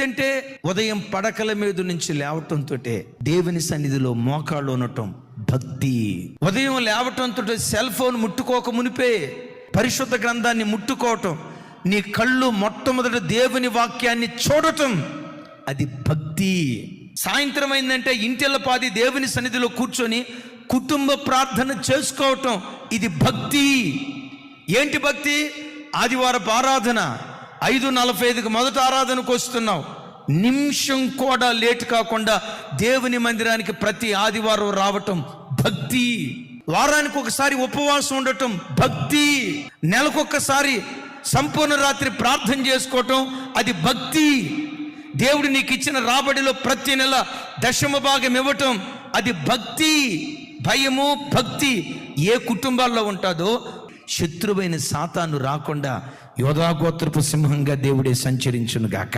ఏంటంటే ఉదయం పడకల మీద నుంచి లేవటంతో దేవుని సన్నిధిలో మోకాళ్ళు ఉండటం భక్తి. ఉదయం లేవటంతో సెల్ ఫోన్ ముట్టుకోక మునిపే పరిశుద్ధ గ్రంథాన్ని ముట్టుకోవటం, నీ కళ్ళు మొట్టమొదట దేవుని వాక్యాన్ని చూడటం, అది భక్తి. సాయంత్రం అయిందంటే ఇంటిల్లపాది దేవుని సన్నిధిలో కూర్చొని కుటుంబ ప్రార్థన చేసుకోవటం, ఇది భక్తి. ఏంటి భక్తి? ఆదివారపు ఆరాధన 5:45 మొదట ఆరాధనకు వస్తున్నావు, నిమిషం కూడా లేట్ కాకుండా దేవుని మందిరానికి ప్రతి ఆదివారం రావటం భక్తి. వారానికి ఒకసారి ఉపవాసం ఉండటం భక్తి. నెలకొకసారి సంపూర్ణ రాత్రి ప్రార్థన చేసుకోవటం, అది భక్తి. దేవుడు నీకు ఇచ్చిన రాబడిలో ప్రతి నెల 10వ భాగం ఇవ్వటం, అది భక్తి. భయము భక్తి ఏ కుటుంబాల్లో ఉంటుందో శత్రువైన సాతాను రాకుండా యోధా గోత్రపు సింహంగా దేవుడే సంచరించును గాక.